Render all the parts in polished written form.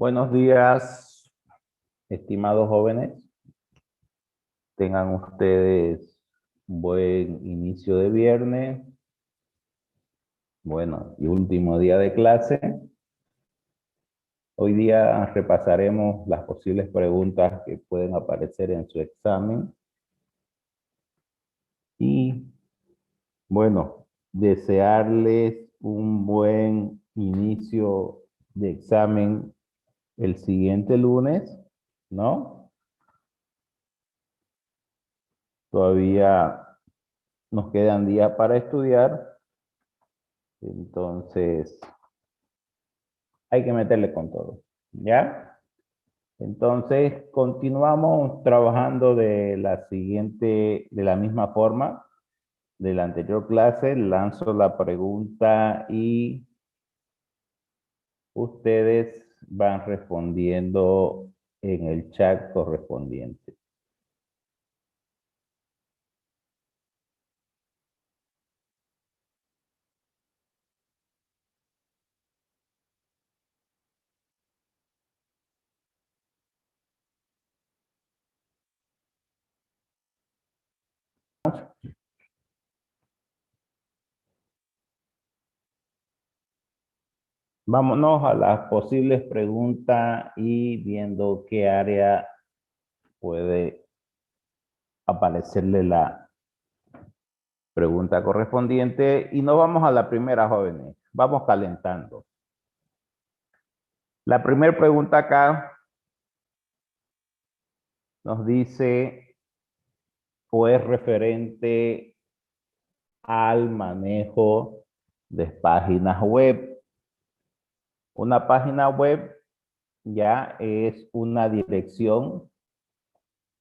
Buenos días, estimados jóvenes. Tengan ustedes un buen inicio de viernes. Bueno, y último día de clase. Hoy día repasaremos las posibles preguntas que pueden aparecer en su examen. Y bueno, desearles un buen inicio de examen el siguiente lunes, ¿no? Todavía nos quedan días para estudiar, entonces hay que meterle con todo, ¿ya? Entonces continuamos trabajando de la misma forma de la anterior clase. Lanzo la pregunta y ustedes van respondiendo en el chat correspondiente. Vámonos a las posibles preguntas y viendo qué área puede aparecerle la pregunta correspondiente. Y no vamos a la primera, jóvenes. Vamos calentando. La primera pregunta acá nos dice, o es referente al manejo de páginas web. Una página web ya es una dirección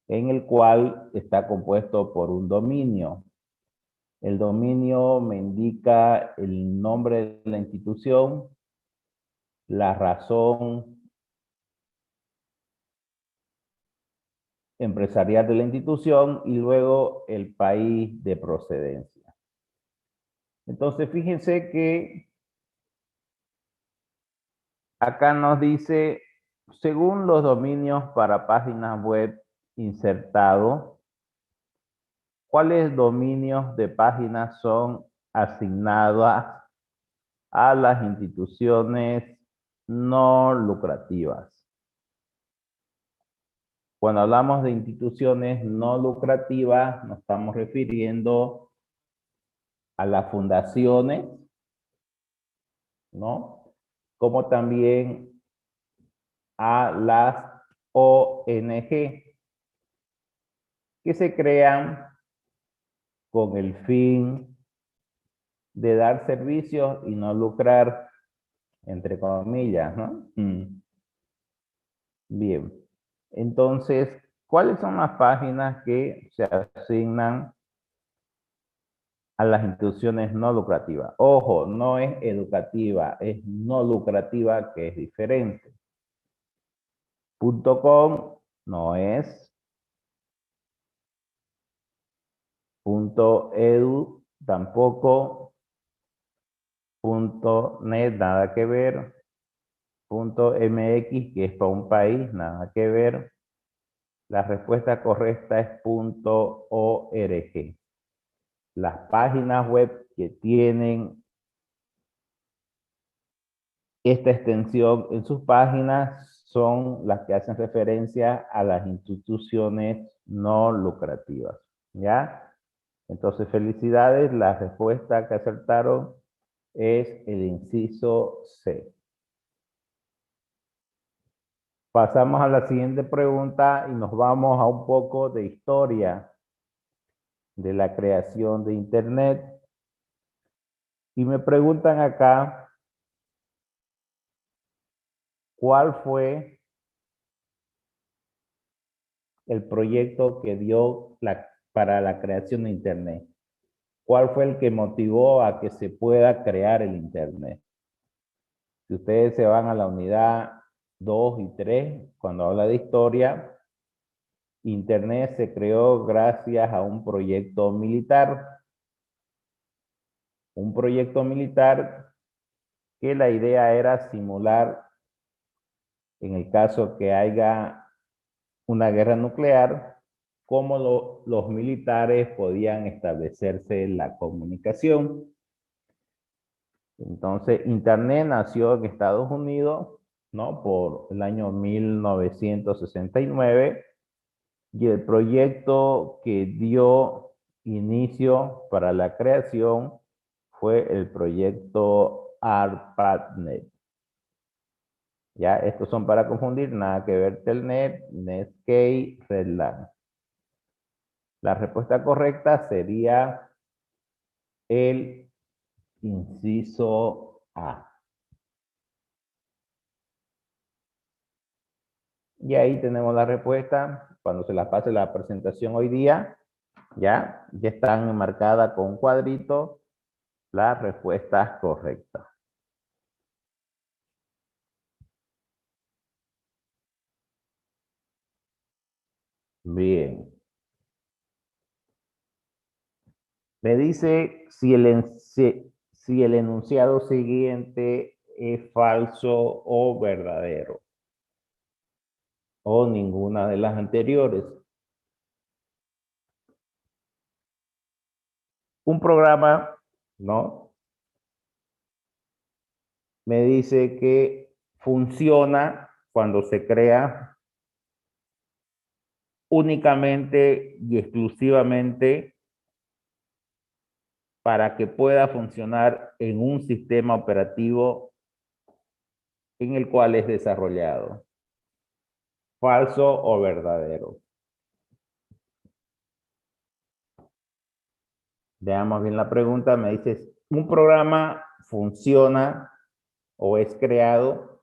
en el cual está compuesto por un dominio. El dominio me indica el nombre de la institución, la razón empresarial de la institución y luego el país de procedencia. Entonces, fíjense que acá nos dice, según los dominios para páginas web insertados, ¿cuáles dominios de páginas son asignadas a las instituciones no lucrativas? Cuando hablamos de instituciones no lucrativas, nos estamos refiriendo a las fundaciones, ¿no? Como también a las ONG que se crean con el fin de dar servicios y no lucrar, entre comillas, ¿no? Bien. Entonces, ¿cuáles son las páginas que se asignan a las instituciones no lucrativas? Ojo, no es educativa, es no lucrativa, que es diferente. .com no es. .edu tampoco. .net nada que ver. .mx, que es para un país, nada que ver. La respuesta correcta es .org. Las páginas web que tienen esta extensión en sus páginas son las que hacen referencia a las instituciones no lucrativas, ¿ya? Entonces, felicidades, la respuesta que acertaron es el inciso C. Pasamos a la siguiente pregunta y nos vamos a un poco de historia de la creación de Internet. Y me preguntan acá, ¿cuál fue el proyecto que dio para la creación de Internet? ¿Cuál fue el que motivó a que se pueda crear el Internet? Si ustedes se van a la unidad 2 y 3, cuando habla de historia, Internet se creó gracias a un proyecto militar. Un proyecto militar que la idea era simular en el caso que haya una guerra nuclear, cómo los militares podían establecerse la comunicación. Entonces, Internet nació en Estados Unidos, ¿no? Por el año 1969, y el proyecto que dio inicio para la creación fue el proyecto ARPANET. Ya, estos son para confundir, nada que ver Telnet, Netscape, Redline. La respuesta correcta sería el inciso A. Y ahí tenemos la respuesta. Cuando se las pase la presentación hoy día, ya están marcadas con un cuadrito las respuestas correctas. Bien. Me dice si el enunciado siguiente es falso o verdadero, o ninguna de las anteriores. Un programa, ¿no? Me dice que funciona cuando se crea únicamente y exclusivamente para que pueda funcionar en un sistema operativo en el cual es desarrollado. ¿Falso o verdadero? Veamos bien la pregunta. Me dices, ¿un programa funciona o es creado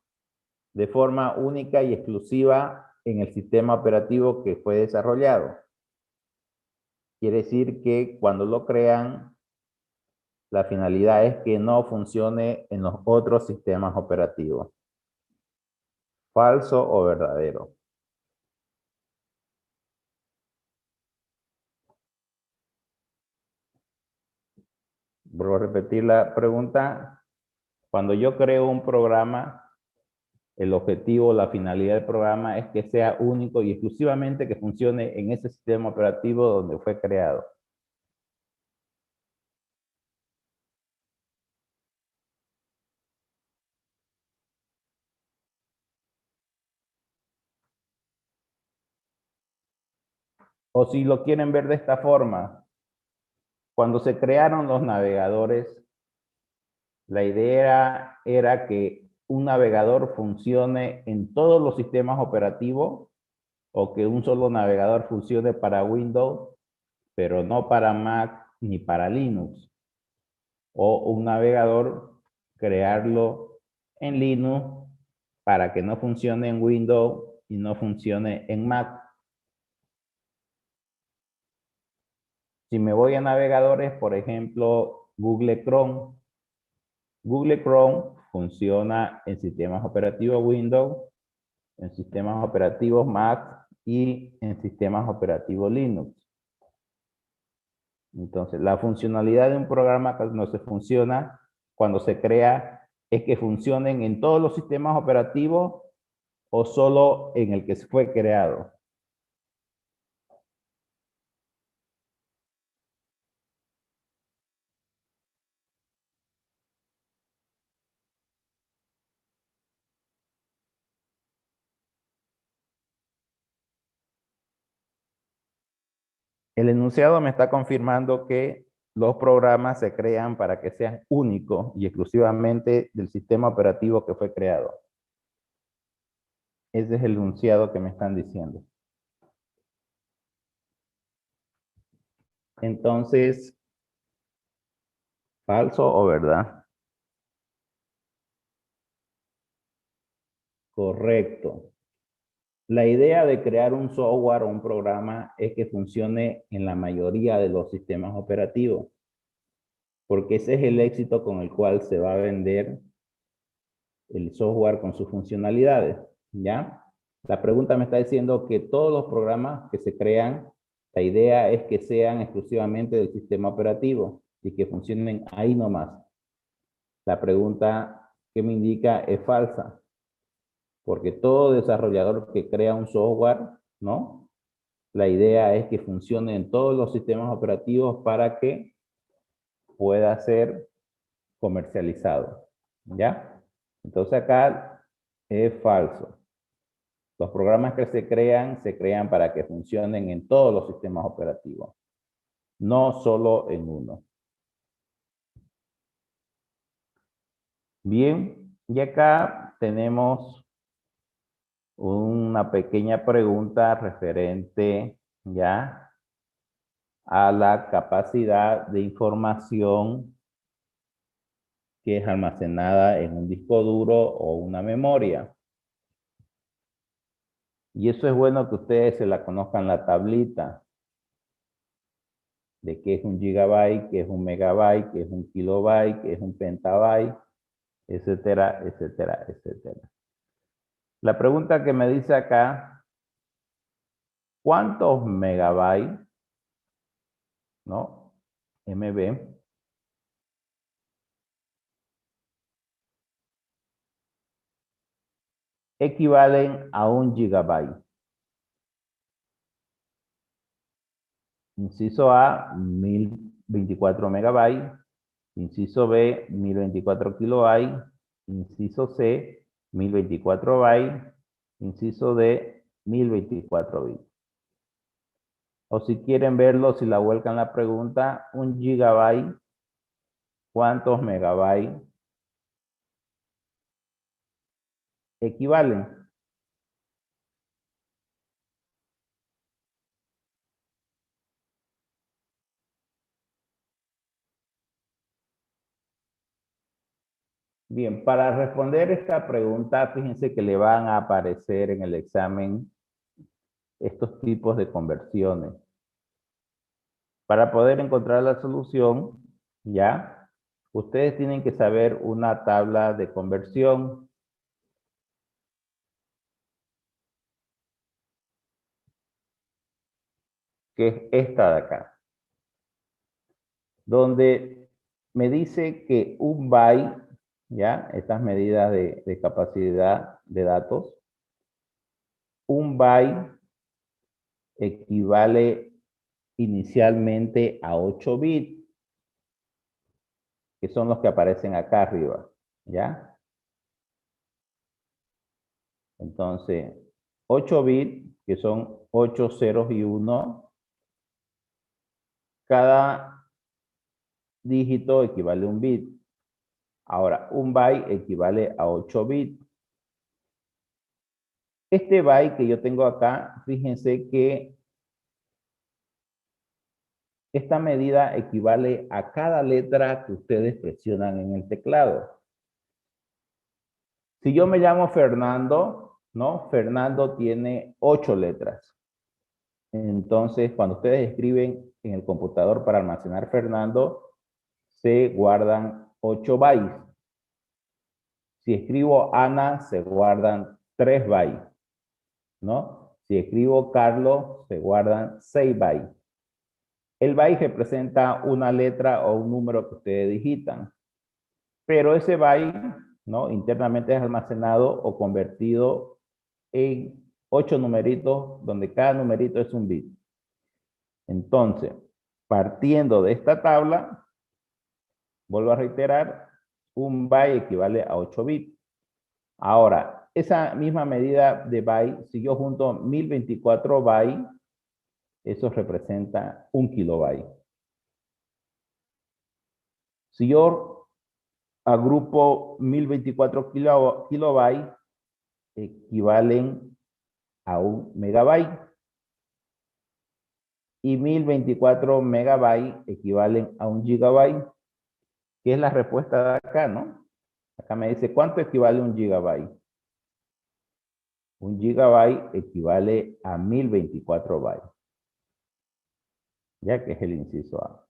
de forma única y exclusiva en el sistema operativo que fue desarrollado? Quiere decir que cuando lo crean, la finalidad es que no funcione en los otros sistemas operativos. ¿Falso o verdadero? Vuelvo a repetir la pregunta. Cuando yo creo un programa, el objetivo, la finalidad del programa es que sea único y exclusivamente que funcione en ese sistema operativo donde fue creado. O si lo quieren ver de esta forma, cuando se crearon los navegadores, la idea era que un navegador funcione en todos los sistemas operativos o que un solo navegador funcione para Windows, pero no para Mac ni para Linux. O un navegador, crearlo en Linux para que no funcione en Windows y no funcione en Mac. Si me voy a navegadores, por ejemplo, Google Chrome. Google Chrome funciona en sistemas operativos Windows, en sistemas operativos Mac y en sistemas operativos Linux. Entonces, la funcionalidad de un programa cuando se funciona, cuando se crea, es que funcionen en todos los sistemas operativos o solo en el que fue creado. El enunciado me está confirmando que los programas se crean para que sean únicos y exclusivamente del sistema operativo que fue creado. Ese es el enunciado que me están diciendo. Entonces, ¿falso o verdad? Correcto. La idea de crear un software o un programa es que funcione en la mayoría de los sistemas operativos, porque ese es el éxito con el cual se va a vender el software con sus funcionalidades, ¿ya? La pregunta me está diciendo que todos los programas que se crean, la idea es que sean exclusivamente del sistema operativo y que funcionen ahí nomás. La pregunta que me indica es falsa, porque todo desarrollador que crea un software, ¿no? La idea es que funcione en todos los sistemas operativos para que pueda ser comercializado, ¿ya? Entonces acá es falso. Los programas que se crean para que funcionen en todos los sistemas operativos, no solo en uno. Bien, y acá tenemos una pequeña pregunta referente ya a la capacidad de información que es almacenada en un disco duro o una memoria. Y eso es bueno que ustedes se la conozcan la tablita de qué es un gigabyte, qué es un megabyte, qué es un kilobyte, qué es un petabyte, etcétera, etcétera, etcétera. La pregunta que me dice acá, ¿cuántos megabytes, no, MB, equivalen a un gigabyte? Inciso A, 1024 megabytes. Inciso B, 1024 kilobytes. Inciso C, 1024 bytes. Inciso D, 1024 bits. O si quieren verlo, si la vuelcan la pregunta, un gigabyte, ¿cuántos megabytes equivalen? Bien, para responder esta pregunta, fíjense que le van a aparecer en el examen estos tipos de conversiones. Para poder encontrar la solución, ya, ustedes tienen que saber una tabla de conversión. Que es esta de acá. Donde me dice que un byte, ya, estas medidas de capacidad de datos, un byte equivale inicialmente a 8 bits, que son los que aparecen acá arriba, ¿ya? Entonces, 8 bits, que son 8 ceros y 1, cada dígito equivale a un bit. Ahora, un byte equivale a 8 bits. Este byte que yo tengo acá, fíjense que esta medida equivale a cada letra que ustedes presionan en el teclado. Si yo me llamo Fernando, ¿no? Fernando tiene 8 letras. Entonces, cuando ustedes escriben en el computador para almacenar Fernando, se guardan 8 bytes. Si escribo Ana, se guardan 3 bytes, ¿no? Si escribo Carlos, se guardan 6 bytes. El byte representa una letra o un número que ustedes digitan. Pero ese byte, ¿no? Internamente es almacenado o convertido en 8 numeritos, donde cada numerito es un bit. Entonces, partiendo de esta tabla, vuelvo a reiterar, un byte equivale a 8 bits. Ahora, esa misma medida de byte, si yo junto 1024 bytes, eso representa un kilobyte. Si yo agrupo 1024 kilobytes, equivalen a un megabyte. Y 1024 megabytes equivalen a un gigabyte, que es la respuesta de acá, ¿no? Acá me dice, ¿cuánto equivale un gigabyte? Un gigabyte equivale a 1024 bytes, ya que es el inciso A.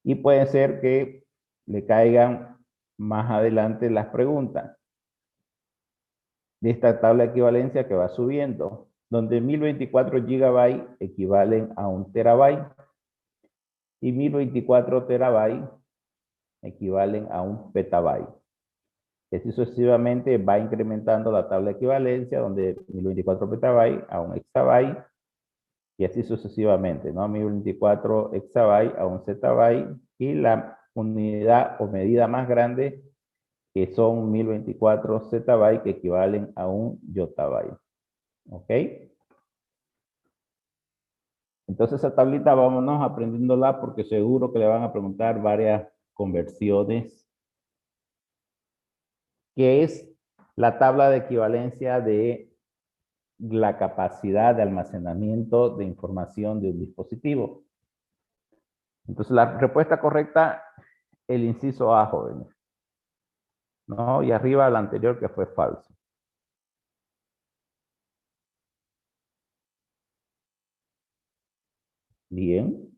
Y puede ser que le caigan más adelante las preguntas de esta tabla de equivalencia que va subiendo, donde 1024 gigabytes equivalen a un terabyte y 1024 terabytes equivalen a un petabyte. Y así sucesivamente va incrementando la tabla de equivalencia, donde 1024 petabytes a un exabyte, y así sucesivamente, ¿no? 1024 exabytes a un zettabyte, y la unidad o medida más grande, que son 1024 zettabytes, que equivalen a un yottabyte. ¿Ok? Entonces esa tablita vámonos aprendiéndola porque seguro que le van a preguntar varias conversiones, que es la tabla de equivalencia de la capacidad de almacenamiento de información de un dispositivo. Entonces la respuesta correcta, el inciso A, jóvenes, ¿no? Y arriba la anterior, que fue falso. Bien.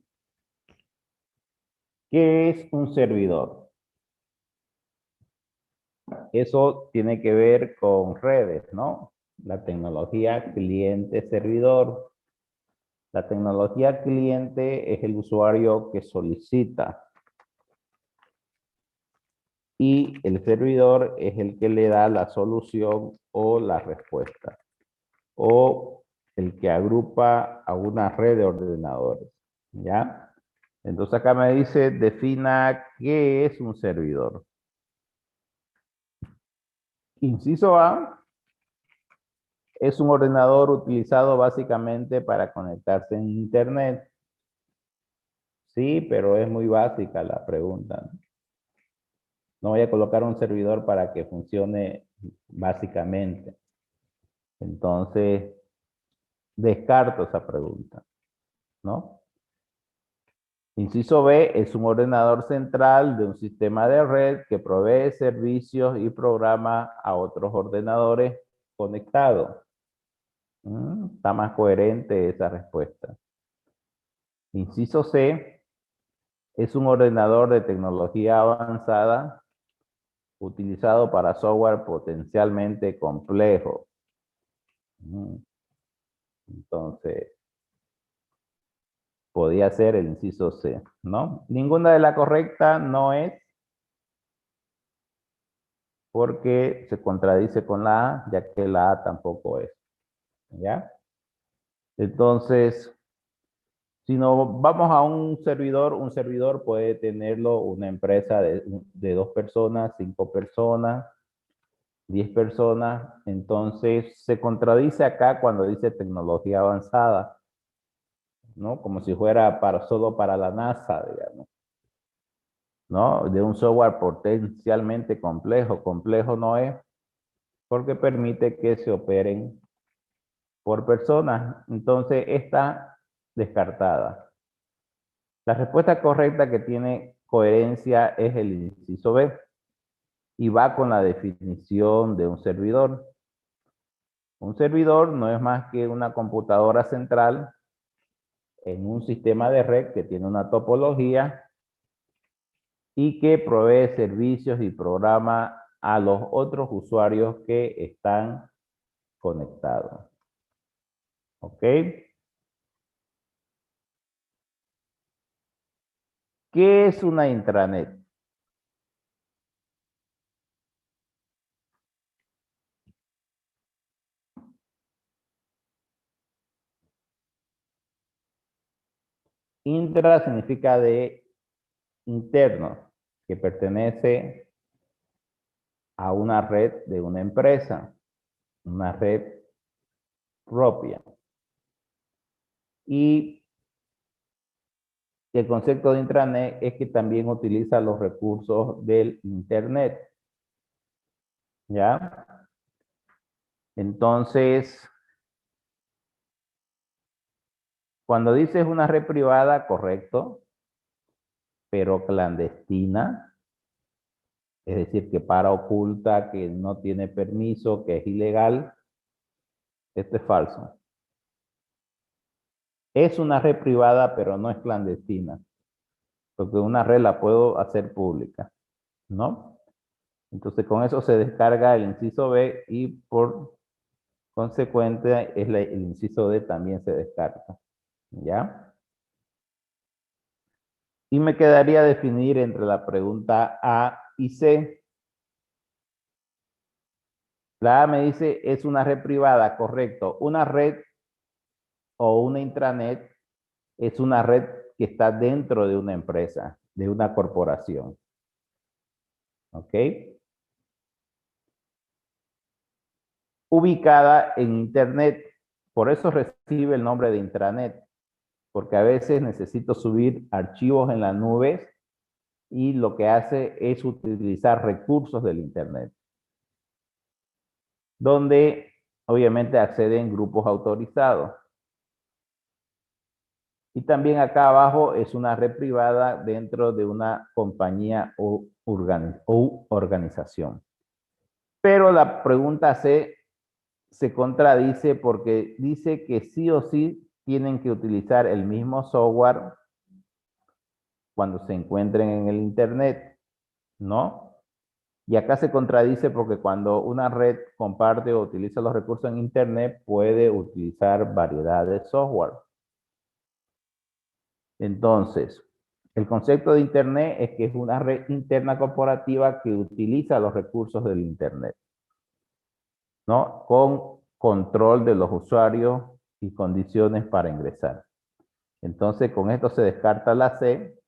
¿Qué es un servidor? Eso tiene que ver con redes, ¿no? La tecnología cliente-servidor. La tecnología cliente es el usuario que solicita, y el servidor es el que le da la solución o la respuesta, o el que agrupa a una red de ordenadores, ¿ya? Entonces acá me dice, defina qué es un servidor. Inciso A, es un ordenador utilizado básicamente para conectarse en Internet. Sí, pero es muy básica la pregunta, ¿no? No voy a colocar un servidor para que funcione básicamente. Entonces, descarto esa pregunta, ¿no? Inciso B, es un ordenador central de un sistema de red que provee servicios y programa a otros ordenadores conectados. Está más coherente esa respuesta. Inciso C, es un ordenador de tecnología avanzada utilizado para software potencialmente complejo. Entonces, podía ser el inciso C, ¿no? Ninguna de la correcta no es, porque se contradice con la A, ya que la A tampoco es, ¿ya? Entonces, si no vamos a un servidor puede tenerlo una empresa de 2 personas, 5 personas, 10 personas. Entonces, se contradice acá cuando dice tecnología avanzada, ¿no? Como si fuera solo para la NASA, digamos, ¿no? De un software potencialmente complejo. Complejo no es, porque permite que se operen por personas. Entonces, está descartada. La respuesta correcta que tiene coherencia es el inciso B, y va con la definición de un servidor. Un servidor no es más que una computadora central en un sistema de red que tiene una topología y que provee servicios y programa a los otros usuarios que están conectados. ¿Ok? ¿Qué es una intranet? Intra significa de interno, que pertenece a una red de una empresa, una red propia. Y el concepto de intranet es que también utiliza los recursos del Internet, ¿ya? Entonces, cuando dices una red privada, correcto, pero clandestina, es decir, que para oculta, que no tiene permiso, que es ilegal, esto es falso. Es una red privada, pero no es clandestina, porque una red la puedo hacer pública, ¿no? Entonces, con eso se descarga el inciso B, y por consecuente el inciso D también se descarta, ¿ya? Y me quedaría definir entre la pregunta A y C. La A me dice, es una red privada, correcto. Una red o una intranet es una red que está dentro de una empresa, de una corporación. ¿Ok? Ubicada en Internet. Por eso recibe el nombre de intranet, porque a veces necesito subir archivos en las nubes y lo que hace es utilizar recursos del Internet, donde obviamente acceden grupos autorizados. Y también acá abajo es una red privada dentro de una compañía o organización. Pero la pregunta se contradice porque dice que sí o sí tienen que utilizar el mismo software cuando se encuentren en el Internet, ¿no? Y acá se contradice porque cuando una red comparte o utiliza los recursos en Internet, puede utilizar variedad de software. Entonces, el concepto de Internet es que es una red interna corporativa que utiliza los recursos del Internet, ¿no? Con control de los usuarios y condiciones para ingresar. Entonces, con esto se descarta la C,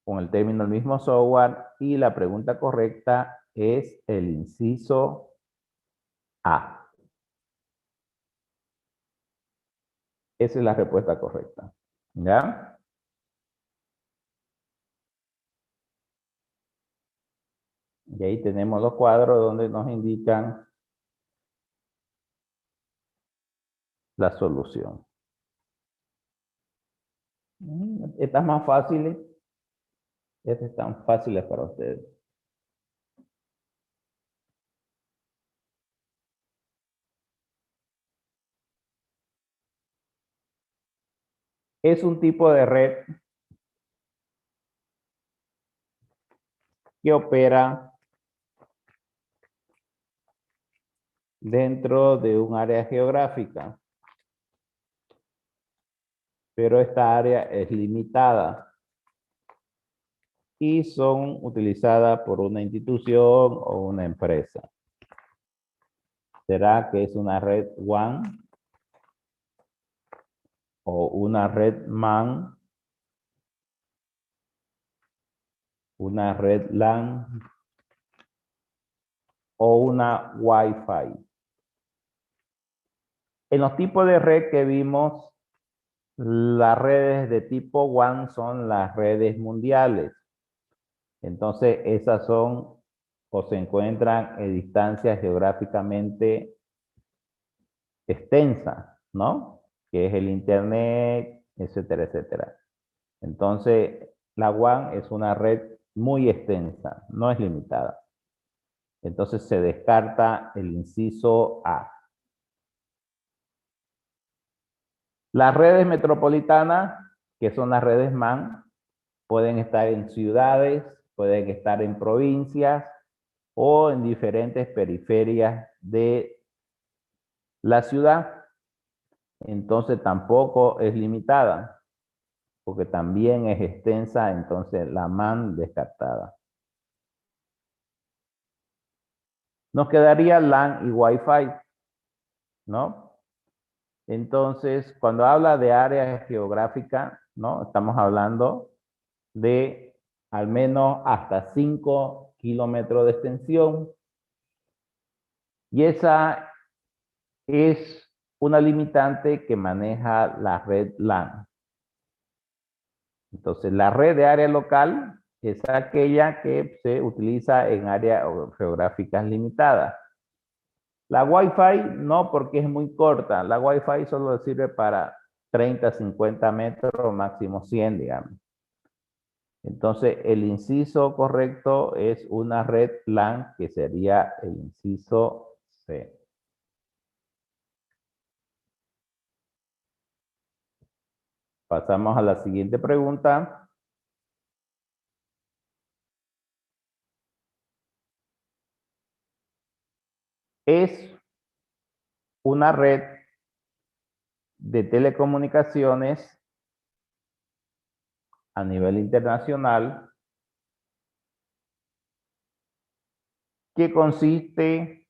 con el término el mismo software, y la pregunta correcta es el inciso A. Esa es la respuesta correcta. ¿Ya? Y ahí tenemos los cuadros donde nos indican la solución. Estas más fáciles, estas están fáciles para ustedes. Es un tipo de red que opera dentro de un área geográfica, pero esta área es limitada y son utilizadas por una institución o una empresa. ¿Será que es una red WAN o una red MAN, una red LAN o una Wi-Fi? En los tipos de red que vimos, las redes de tipo WAN son las redes mundiales. Entonces, esas son o se encuentran en distancias geográficamente extensas, ¿no? Que es el Internet, etcétera, etcétera. Entonces, la WAN es una red muy extensa, no es limitada. Entonces, se descarta el inciso A. Las redes metropolitanas, que son las redes MAN, pueden estar en ciudades, pueden estar en provincias o en diferentes periferias de la ciudad. Entonces tampoco es limitada, porque también es extensa, entonces la MAN descartada. Nos quedaría LAN y Wi-Fi, ¿no? Entonces, cuando habla de área geográfica, ¿no? Estamos hablando de al menos hasta 5 kilómetros de extensión. Y esa es una limitante que maneja la red LAN. Entonces, la red de área local es aquella que se utiliza en áreas geográficas limitadas. La Wi-Fi no, porque es muy corta. La Wi-Fi solo sirve para 30, 50 metros, máximo 100, digamos. Entonces, el inciso correcto es una red LAN, que sería el inciso C. Pasamos a la siguiente pregunta. Es una red de telecomunicaciones a nivel internacional que consiste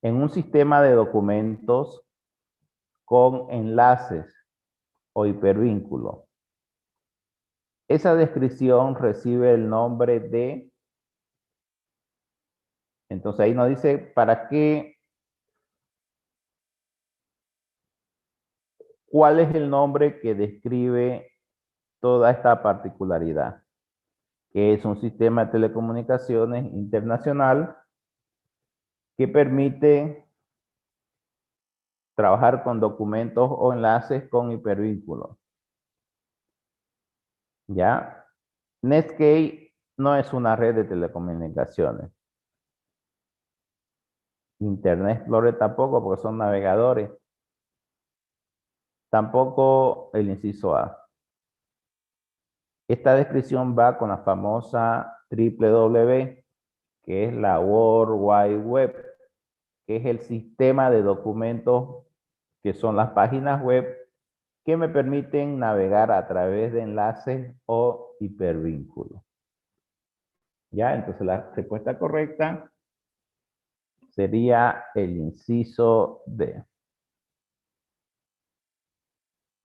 en un sistema de documentos con enlaces o hipervínculos. Esa descripción recibe el nombre de, entonces ahí nos dice para qué, cuál es el nombre que describe toda esta particularidad, que es un sistema de telecomunicaciones internacional que permite trabajar con documentos o enlaces con hipervínculos. ¿Ya? Netscape no es una red de telecomunicaciones. Internet Explorer tampoco, porque son navegadores. Tampoco el inciso A. Esta descripción va con la famosa www, que es la World Wide Web, que es el sistema de documentos que son las páginas web que me permiten navegar a través de enlaces o hipervínculos. ¿Ya? Entonces la respuesta correcta sería el inciso D.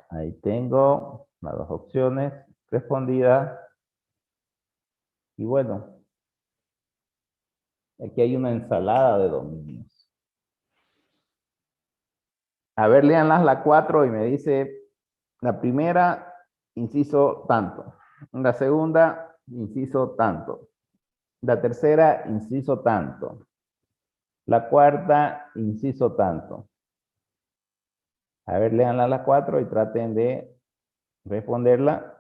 Ahí tengo las dos opciones respondidas. Y bueno, aquí hay una ensalada de dominios. A ver, léanlas la 4 y me dice, la primera, inciso tanto. La segunda, inciso tanto. La tercera, inciso tanto. La cuarta, inciso tanto. A ver, léanla las 4 y traten de responderla,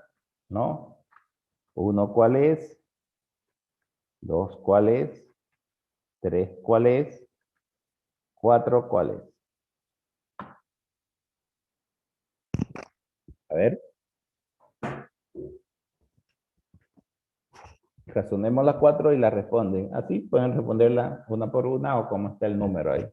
¿no? 1, ¿cuál es? 2, ¿cuál es? 3, ¿cuál es? 4, ¿cuál es? A ver. Razonemos las 4 y la responden. Así pueden responderla una por una o como está el número ahí.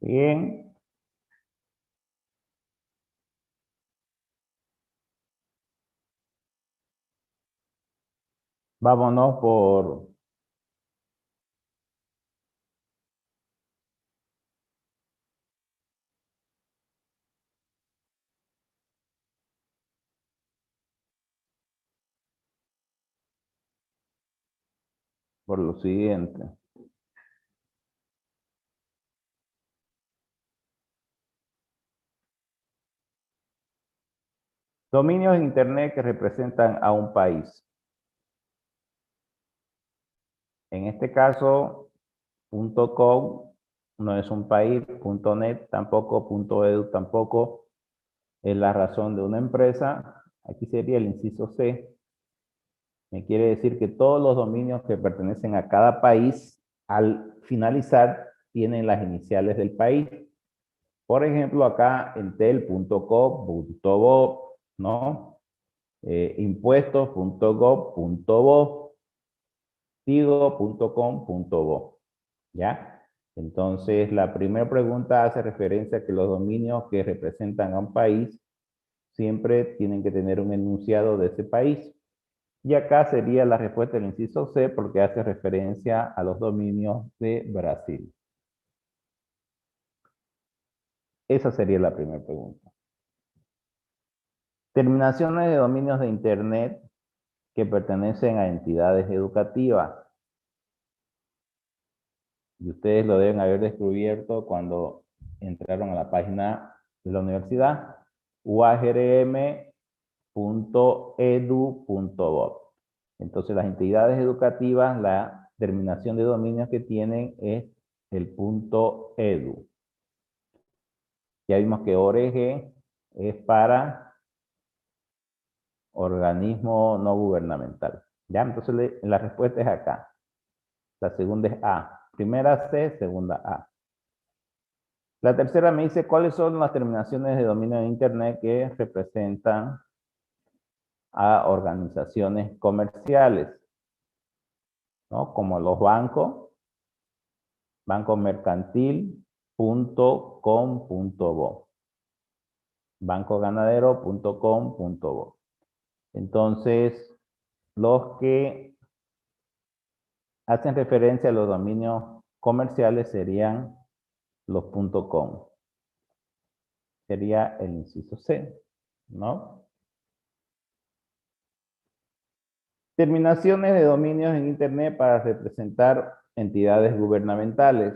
Bien. Vámonos por por lo siguiente. Dominios en Internet que representan a un país. En este caso, .com no es un país, .net tampoco, .edu tampoco es la razón de una empresa. Aquí sería el inciso C. Me quiere decir que todos los dominios que pertenecen a cada país, al finalizar, tienen las iniciales del país. Por ejemplo, acá entel.com.bo, ¿no? Impuestos.gov.bo, tigo.com.bo, ¿ya? Entonces, la primera pregunta hace referencia a que los dominios que representan a un país siempre tienen que tener un enunciado de ese país. Y acá sería la respuesta del inciso C porque hace referencia a los dominios de Brasil. Esa sería la primera pregunta. Terminaciones de dominios de Internet que pertenecen a entidades educativas. Y ustedes lo deben haber descubierto cuando entraron a la página de la universidad, uagrm.edu.gov. Entonces, las entidades educativas, la terminación de dominios que tienen es el .edu. Ya vimos que ORG es para organismo no gubernamental. ¿Ya? Entonces, la respuesta es acá. La segunda es A. Primera C, segunda A. La tercera me dice cuáles son las terminaciones de dominio de Internet que representan a organizaciones comerciales, ¿no? Como los bancos, bancomercantil.com.bo, bancoganadero.com.bo. Entonces, los que hacen referencia a los dominios comerciales serían los .com. Sería el inciso C, ¿no? Terminaciones de dominios en Internet para representar entidades gubernamentales.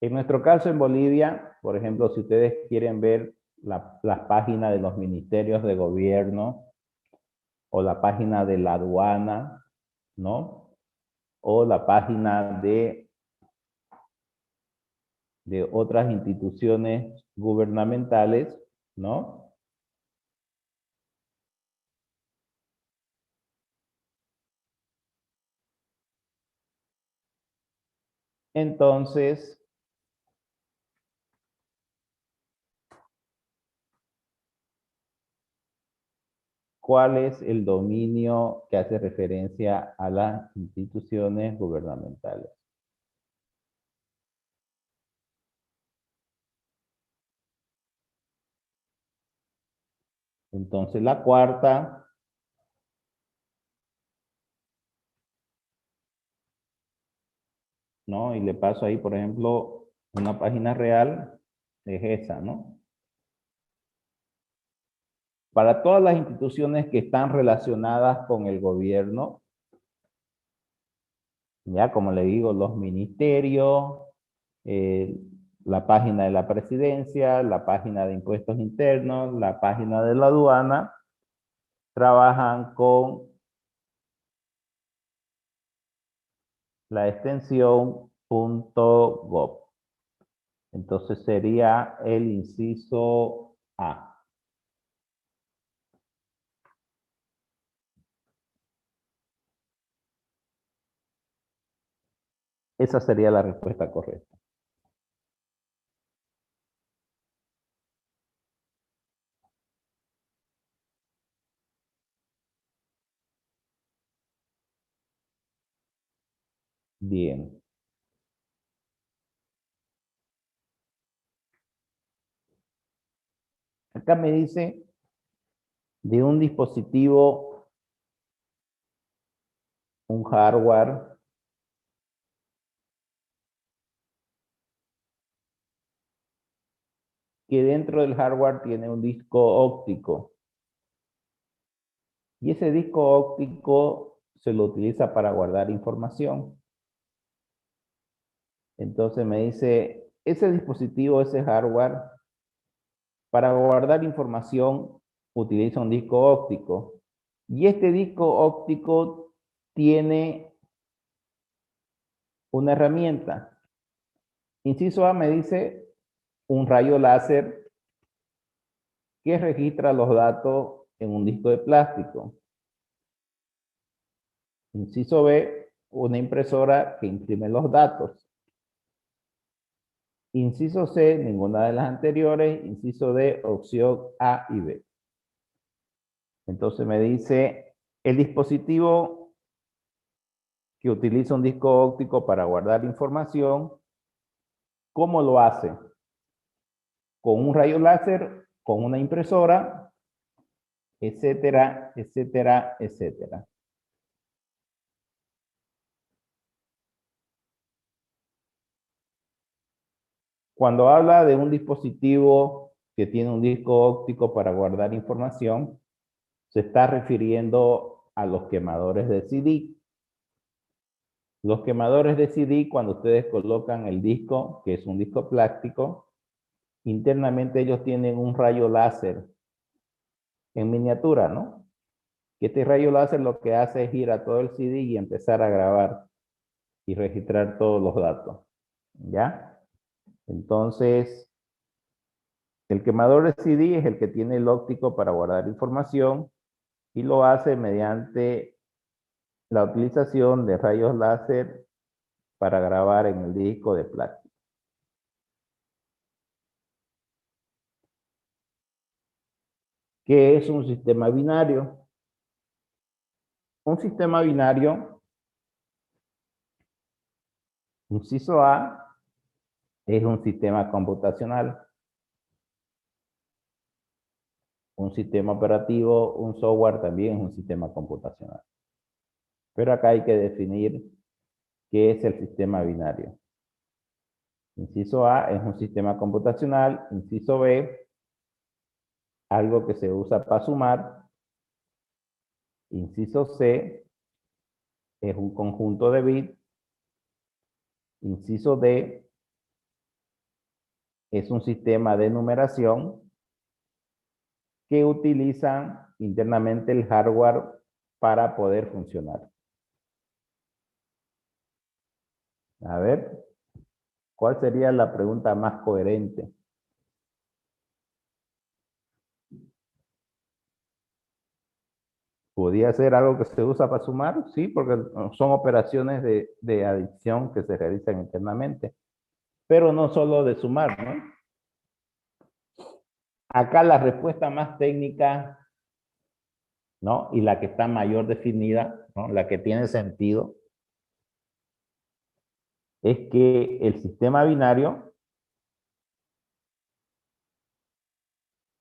En nuestro caso en Bolivia, por ejemplo, si ustedes quieren ver las páginas de los ministerios de gobierno o la página de la aduana, ¿no? O la página de otras instituciones gubernamentales, ¿no? Entonces, ¿cuál es el dominio que hace referencia a las instituciones gubernamentales? Entonces, la cuarta, ¿no? Y le paso ahí, por ejemplo, una página real, es esa, ¿no? Para todas las instituciones que están relacionadas con el gobierno, ya como le digo, los ministerios, eh, la página de la presidencia, la página de impuestos internos, la página de la aduana, trabajan con la extensión .gov. Entonces sería el inciso A. Esa sería la respuesta correcta. Bien. Acá me dice de un dispositivo, un hardware, que dentro del hardware tiene un disco óptico. Y ese disco óptico se lo utiliza para guardar información. Entonces me dice, ese dispositivo, ese hardware, para guardar información utiliza un disco óptico. Y este disco óptico tiene una herramienta. Inciso A me dice un rayo láser que registra los datos en un disco de plástico. Inciso B, una impresora que imprime los datos. Inciso C, ninguna de las anteriores. Inciso D, opción A y B. Entonces me dice, el dispositivo que utiliza un disco óptico para guardar información, ¿cómo lo hace? Con un rayo láser, con una impresora, etcétera, etcétera, etcétera. Cuando habla de un dispositivo que tiene un disco óptico para guardar información, se está refiriendo a los quemadores de CD. Los quemadores de CD, cuando ustedes colocan el disco, que es un disco plástico, internamente ellos tienen un rayo láser en miniatura, ¿no? Que este rayo láser lo que hace es ir a todo el CD y empezar a grabar y registrar todos los datos, ¿ya? Entonces, el quemador de CD es el que tiene el óptico para guardar información y lo hace mediante la utilización de rayos láser para grabar en el disco de plástico. ¿Qué es un sistema binario? Un sistema binario, inciso A, es un sistema computacional. Un sistema operativo, un software también es un sistema computacional. Pero acá hay que definir qué es el sistema binario. Inciso A es un sistema computacional. Inciso B, algo que se usa para sumar. Inciso C, es un conjunto de bits. Inciso D, es un sistema de numeración que utilizan internamente el hardware para poder funcionar. A ver, ¿cuál sería la pregunta más coherente? ¿Podría ser algo que se usa para sumar? Sí, porque son operaciones de adición que se realizan internamente. Pero no solo de sumar, ¿no? Acá la respuesta más técnica, ¿no? Y la que está mayor definida, ¿no? La que tiene sentido, es que el sistema binario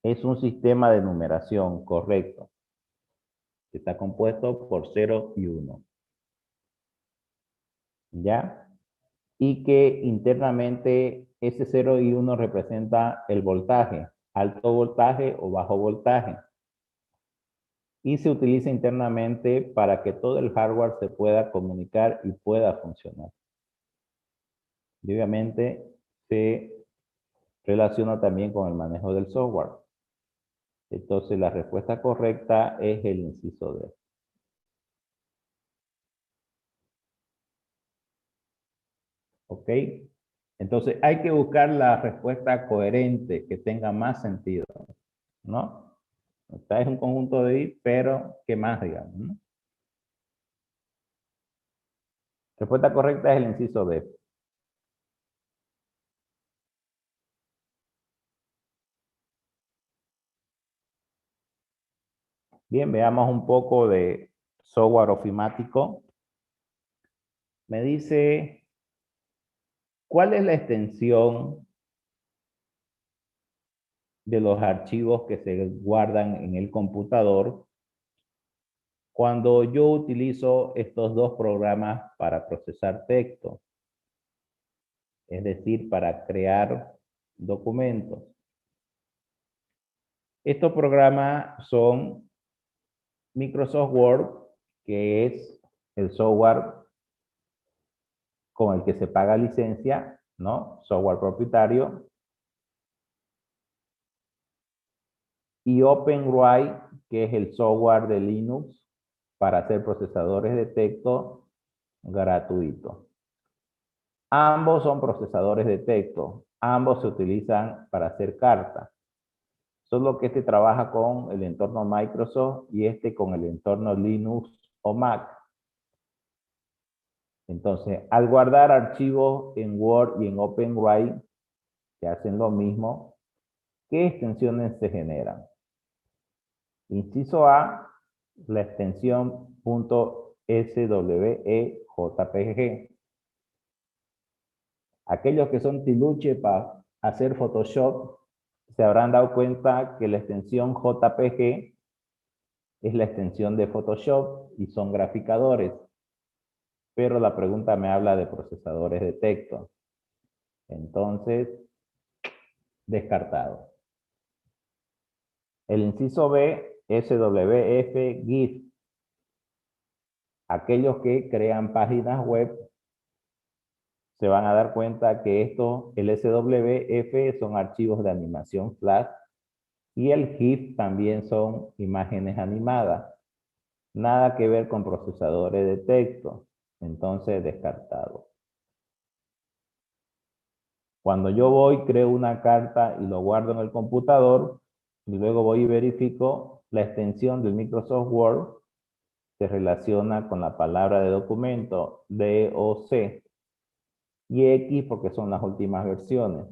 es un sistema de numeración correcto, que está compuesto por 0 y 1. ¿Ya? Y que internamente ese 0 y 1 representa el voltaje, alto voltaje o bajo voltaje. Y se utiliza internamente para que todo el hardware se pueda comunicar y pueda funcionar. Y obviamente se relaciona también con el manejo del software. Entonces la respuesta correcta es el inciso D. ¿Ok? Entonces hay que buscar la respuesta coherente que tenga más sentido, ¿no? Esta es un conjunto de bits, pero ¿qué más, digamos? ¿No? Respuesta correcta es el inciso D. Bien, veamos un poco de software ofimático. Me dice, ¿cuál es la extensión de los archivos que se guardan en el computador cuando yo utilizo estos dos programas para procesar texto? Es decir, para crear documentos. Estos programas son Microsoft Word, que es el software con el que se paga licencia, ¿no? Software propietario. Y OpenWrite, que es el software de Linux para hacer procesadores de texto gratuito. Ambos son procesadores de texto. Ambos se utilizan para hacer cartas. Solo que este trabaja con el entorno Microsoft y este con el entorno Linux o Mac. Entonces, al guardar archivos en Word y en OpenWrite, que hacen lo mismo, ¿qué extensiones se generan? Inciso A, la extensión .swejpg. Aquellos que son tiluche para hacer Photoshop se habrán dado cuenta que la extensión JPG es la extensión de Photoshop y son graficadores. Pero la pregunta me habla de procesadores de texto. Entonces, descartado. El inciso B, SWF GIF. Aquellos que crean páginas web se van a dar cuenta que el SWF son archivos de animación flash y el GIF también son imágenes animadas. Nada que ver con procesadores de texto. Entonces, descartado. Cuando yo voy, creo una carta y lo guardo en el computador y luego voy y verifico la extensión del Microsoft Word se relaciona con la palabra de documento DOC y X porque son las últimas versiones.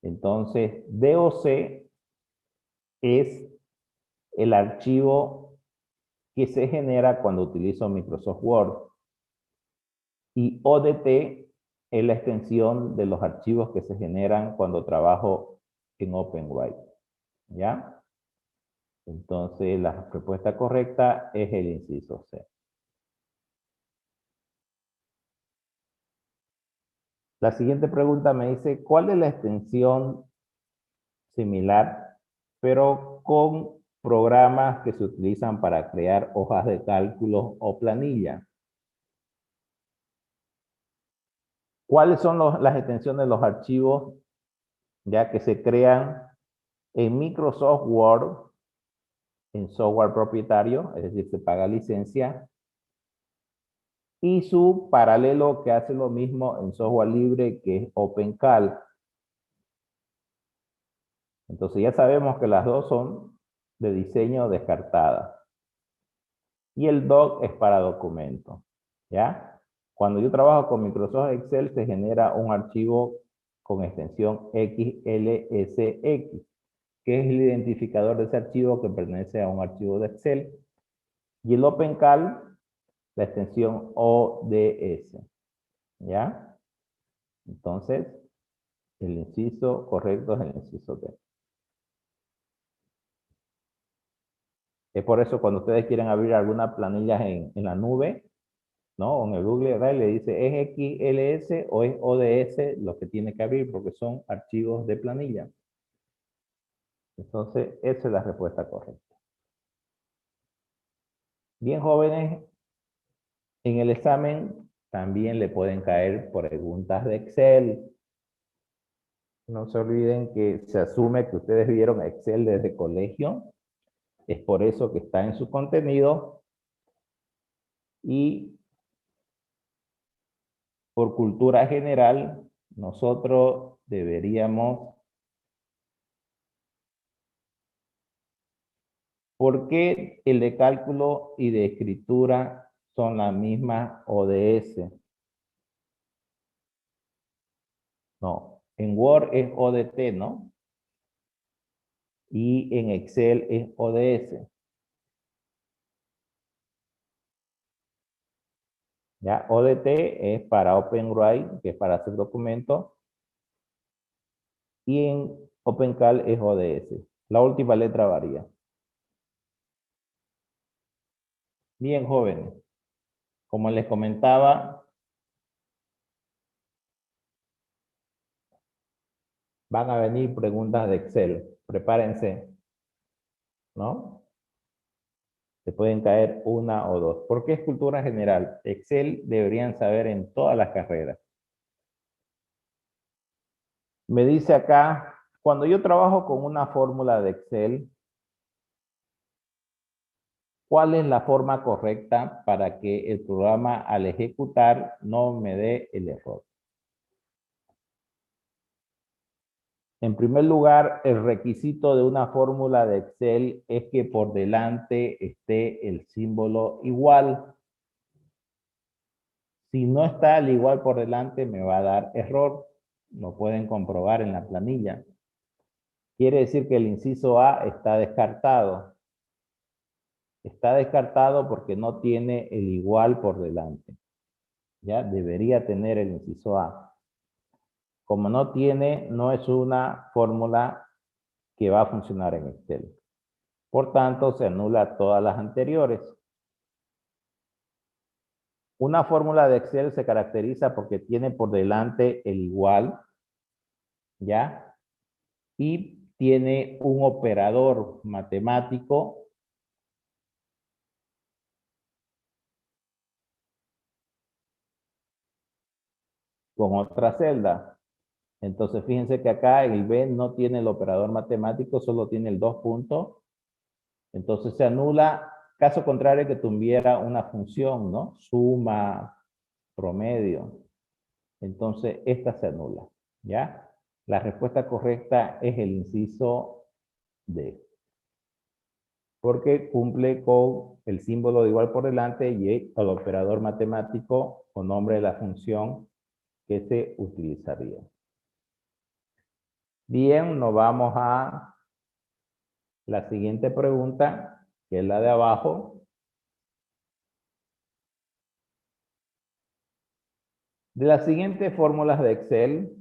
Entonces, DOC es el archivo que se genera cuando utilizo Microsoft Word y ODT es la extensión de los archivos que se generan cuando trabajo en OpenWrite. ¿Ya? Entonces, la respuesta correcta es el inciso C. La siguiente pregunta me dice, ¿cuál es la extensión similar, pero con programas que se utilizan para crear hojas de cálculo o planilla? ¿Cuáles son las extensiones de los archivos ya que se crean en Microsoft Word, en software propietario, es decir, se paga licencia, y su paralelo que hace lo mismo en software libre, que es OpenCal? Entonces ya sabemos que las dos son de diseño descartadas. Y el doc es para documentos, ¿ya? Cuando yo trabajo con Microsoft Excel se genera un archivo con extensión XLSX, que es el identificador de ese archivo que pertenece a un archivo de Excel. Y el OpenCal, la extensión ODS, ¿ya? Entonces, el inciso correcto es el inciso D. Es por eso cuando ustedes quieren abrir alguna planilla en la nube, ¿no? O en el Google Drive le dice, ¿es XLS o es ODS lo que tiene que abrir? Porque son archivos de planilla. Entonces, esa es la respuesta correcta. Bien, jóvenes, en el examen también le pueden caer preguntas de Excel. No se olviden que se asume que ustedes vieron Excel desde colegio. Es por eso que está en su contenido. Y por cultura general, nosotros deberíamos... ¿Por qué el de cálculo y de escritura son las mismas ODS? No, en Word es ODT, ¿no? Y en Excel es ODS. ¿Ya? ODT es para OpenWrite, que es para hacer documentos. Y en OpenCal es ODS. La última letra varía. Bien, jóvenes. Como les comentaba, van a venir preguntas de Excel. Prepárense, ¿no? Se pueden caer una o dos. ¿Por qué es cultura general? Excel deberían saber en todas las carreras. Me dice acá, cuando yo trabajo con una fórmula de Excel, ¿cuál es la forma correcta para que el programa al ejecutar no me dé el error? En primer lugar, el requisito de una fórmula de Excel es que por delante esté el símbolo igual. Si no está el igual por delante, me va a dar error. Lo pueden comprobar en la planilla. Quiere decir que el inciso A está descartado. Está descartado porque no tiene el igual por delante. Ya debería tener el inciso A. Como no tiene, no es una fórmula que va a funcionar en Excel. Por tanto, se anula todas las anteriores. Una fórmula de Excel se caracteriza porque tiene por delante el igual, ¿ya? Y tiene un operador matemático con otra celda. Entonces, fíjense que acá el B no tiene el operador matemático, solo tiene el 2 puntos. Entonces se anula, caso contrario que tuviera una función, ¿no? Suma, promedio. Entonces, esta se anula, ¿ya? La respuesta correcta es el inciso D, porque cumple con el símbolo de igual por delante y el operador matemático o nombre de la función que se utilizaría. Bien, nos vamos a la siguiente pregunta, que es la de abajo. De las siguientes fórmulas de Excel,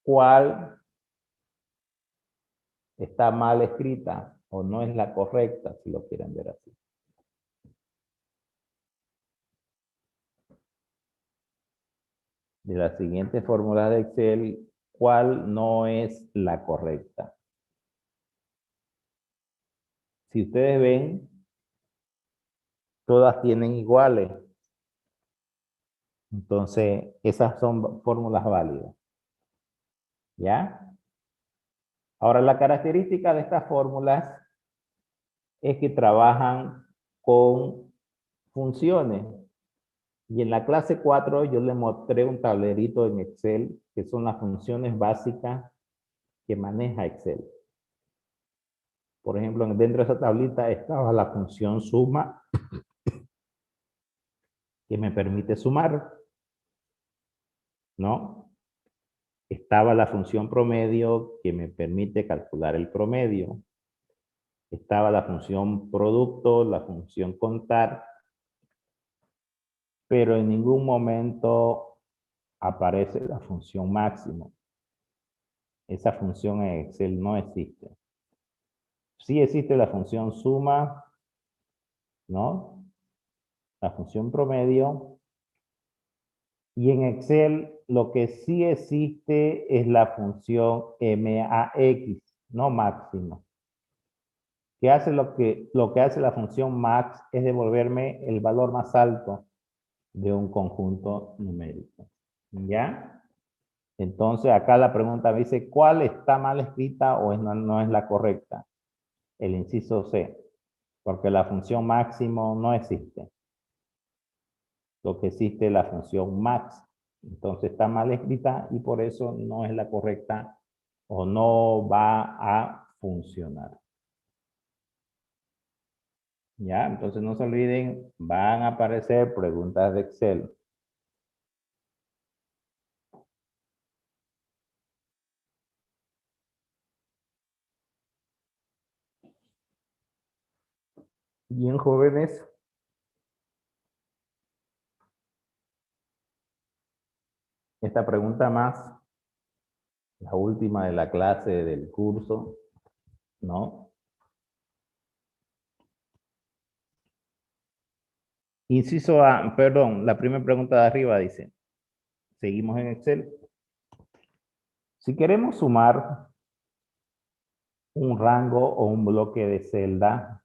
¿cuál está mal escrita o no es la correcta, si lo quieren ver así? De las siguientes fórmulas de Excel, ¿cuál no es la correcta? Si ustedes ven, todas tienen iguales. Entonces, esas son fórmulas válidas. ¿Ya? Ahora, la característica de estas fórmulas es que trabajan con funciones. Y en la clase 4 yo les mostré un tablerito en Excel que son las funciones básicas que maneja Excel. Por ejemplo, dentro de esa tablita estaba la función suma, que me permite sumar, ¿no? Estaba la función promedio, que me permite calcular el promedio. Estaba la función producto, la función contar, pero en ningún momento aparece la función máximo. Esa función en Excel no existe. Sí existe la función suma, ¿no? La función promedio. Y en Excel lo que sí existe es la función max, no máximo. Que hace lo que hace la función max es devolverme el valor más alto de un conjunto numérico. ¿Ya? Entonces acá la pregunta me dice, ¿cuál está mal escrita o no es la correcta? El inciso C, porque la función máximo no existe. Lo que existe es la función max. Entonces está mal escrita y por eso no es la correcta o no va a funcionar. ¿Ya? Entonces no se olviden, van a aparecer preguntas de Excel. Bien, jóvenes. Esta pregunta más, la última de la clase del curso, ¿no? Inciso A, perdón, la primera pregunta de arriba dice, seguimos en Excel. Si queremos sumar un rango o un bloque de celda.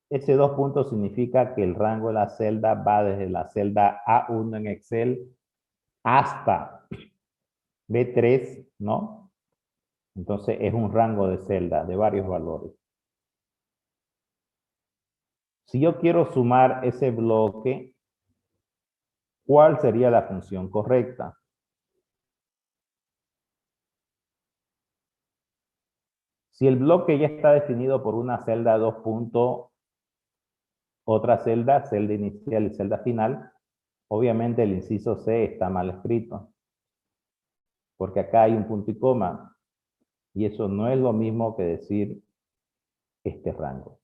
Ese 2 puntos significa que el rango de la celda va desde la celda A1 en Excel hasta B3, ¿no? Entonces es un rango de celda de varios valores. Si yo quiero sumar ese bloque, ¿cuál sería la función correcta? Si el bloque ya está definido por una celda 2 puntos, otra celda inicial y celda final, obviamente el inciso C está mal escrito, porque acá hay un punto y coma, y eso no es lo mismo que decir este rango.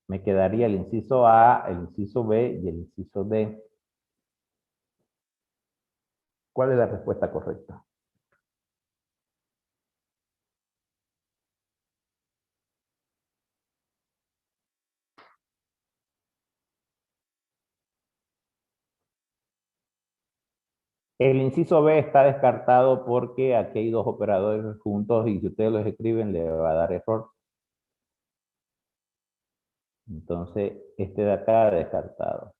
Me quedaría el inciso A, el inciso B y el inciso D. ¿Cuál es la respuesta correcta? El inciso B está descartado porque aquí hay dos operadores juntos y si ustedes los escriben le va a dar error. Entonces, este de acá descartado.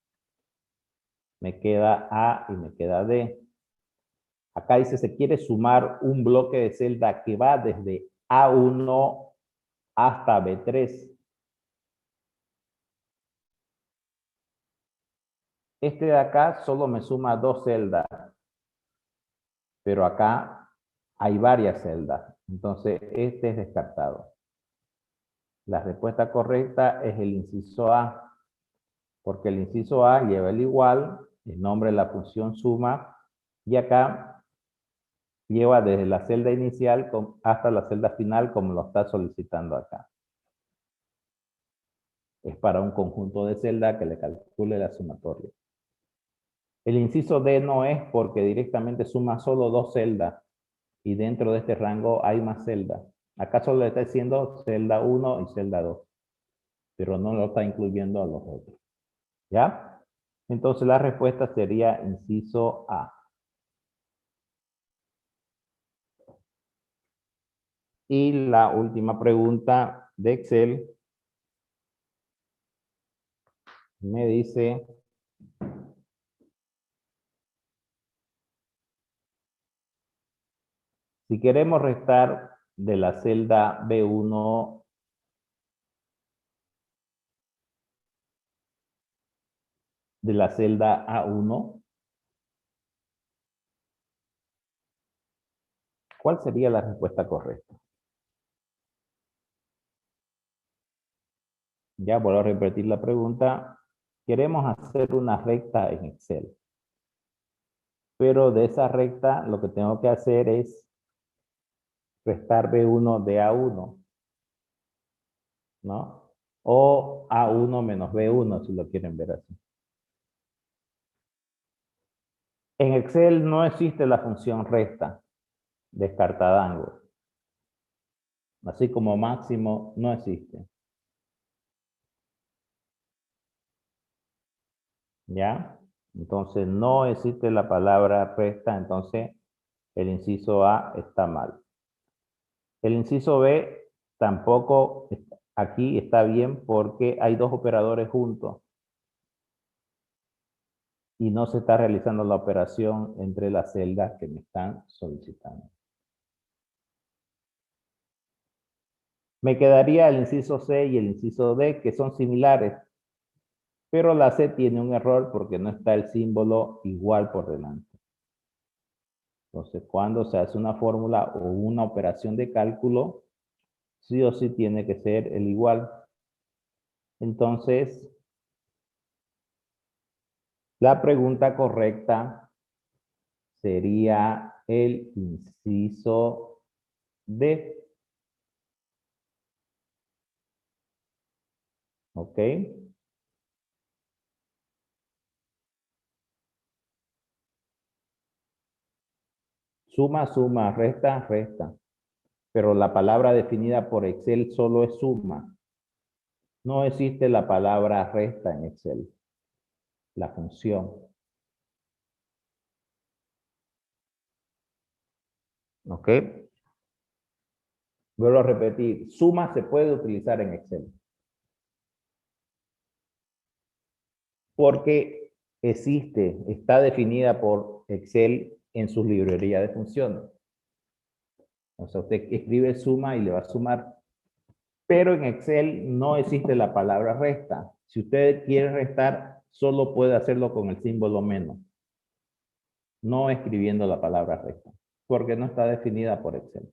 Me queda A y me queda D. Acá dice, se quiere sumar un bloque de celda que va desde A1 hasta B3. Este de acá solo me suma 2 celdas, pero acá hay varias celdas. Entonces, este es descartado. La respuesta correcta es el inciso A, porque el inciso A lleva el igual, el nombre de la función suma, y acá lleva desde la celda inicial hasta la celda final como lo está solicitando acá. Es para un conjunto de celdas que le calcule la sumatoria. El inciso D no es porque directamente suma solo 2 celdas y dentro de este rango hay más celdas. Acá solo le está diciendo celda 1 y celda 2, pero no lo está incluyendo a los otros. ¿Ya? Entonces la respuesta sería inciso A. Y la última pregunta de Excel me dice, si queremos restar de la celda B1 de la celda A1, ¿cuál sería la respuesta correcta? Ya vuelvo a repetir la pregunta. Queremos hacer una recta en Excel. Pero de esa recta lo que tengo que hacer es restar B1 de A1, ¿no? O A1 menos B1, si lo quieren ver así. En Excel no existe la función resta, descartadango. Así como máximo no existe. ¿Ya? Entonces no existe la palabra resta, entonces el inciso A está mal. El inciso B tampoco aquí está bien porque hay dos operadores juntos y no se está realizando la operación entre las celdas que me están solicitando. Me quedaría el inciso C y el inciso D, que son similares, pero la C tiene un error porque no está el símbolo igual por delante. Entonces, cuando se hace una fórmula o una operación de cálculo, sí o sí tiene que ser el igual. Entonces, la pregunta correcta sería el inciso D. ¿Ok? Suma, suma, resta, resta. Pero la palabra definida por Excel solo es suma. No existe la palabra resta en Excel, la función. ¿Ok? Vuelvo a repetir, suma se puede utilizar en Excel. Porque está definida por Excel en sus librerías de funciones. O sea, usted escribe suma y le va a sumar. Pero en Excel no existe la palabra resta. Si usted quiere restar, solo puede hacerlo con el símbolo menos. No escribiendo la palabra resta. Porque no está definida por Excel.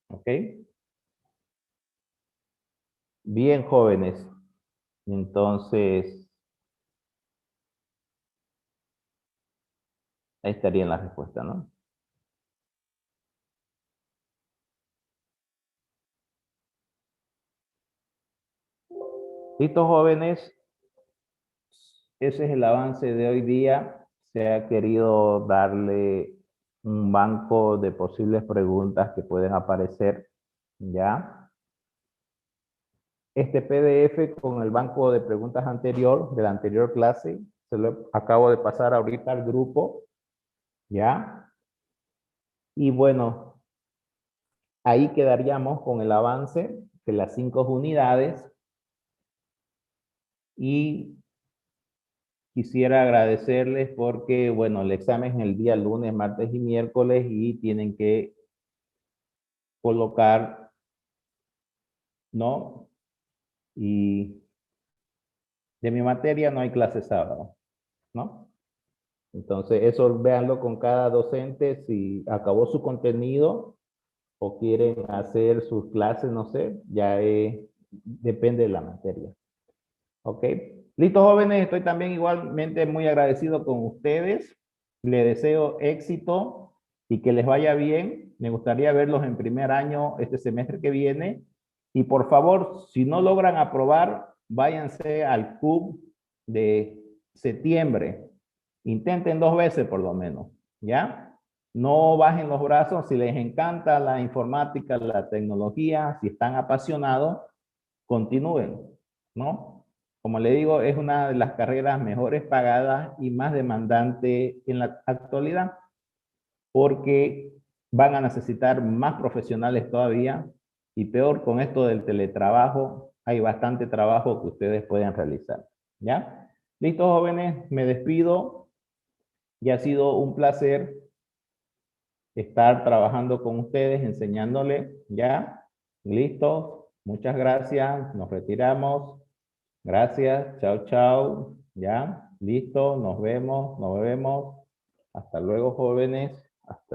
¿Ok? Bien, jóvenes. Entonces, ahí estaría la respuesta, ¿no? Listo, jóvenes. Ese es el avance de hoy día. Se ha querido darle un banco de posibles preguntas que pueden aparecer, ¿ya? Este PDF con el banco de preguntas anterior, de la anterior clase, se lo acabo de pasar ahorita al grupo, ¿ya? Y bueno, ahí quedaríamos con el avance de las 5 unidades y quisiera agradecerles porque, bueno, el examen es el día lunes, martes y miércoles y tienen que colocar, ¿no? Y de mi materia no hay clase sábado, ¿no? Entonces, eso véanlo con cada docente, si acabó su contenido o quieren hacer sus clases, no sé, depende de la materia. ¿Ok? Listo, jóvenes, estoy también igualmente muy agradecido con ustedes. Les deseo éxito y que les vaya bien. Me gustaría verlos en primer año este semestre que viene. Y por favor, si no logran aprobar, váyanse al CUB de septiembre. Intenten 2 veces por lo menos, ¿ya? No bajen los brazos. Si les encanta la informática, la tecnología, si están apasionados, continúen, ¿no? Como le digo, es una de las carreras mejores pagadas y más demandante en la actualidad, porque van a necesitar más profesionales todavía y peor con esto del teletrabajo, hay bastante trabajo que ustedes pueden realizar, ¿ya? Listo, jóvenes, me despido y ha sido un placer estar trabajando con ustedes, enseñándoles, ¿ya? Listo, muchas gracias, nos retiramos. Gracias, chao, chao. Ya, listo, nos vemos, nos vemos. Hasta luego, jóvenes. Hasta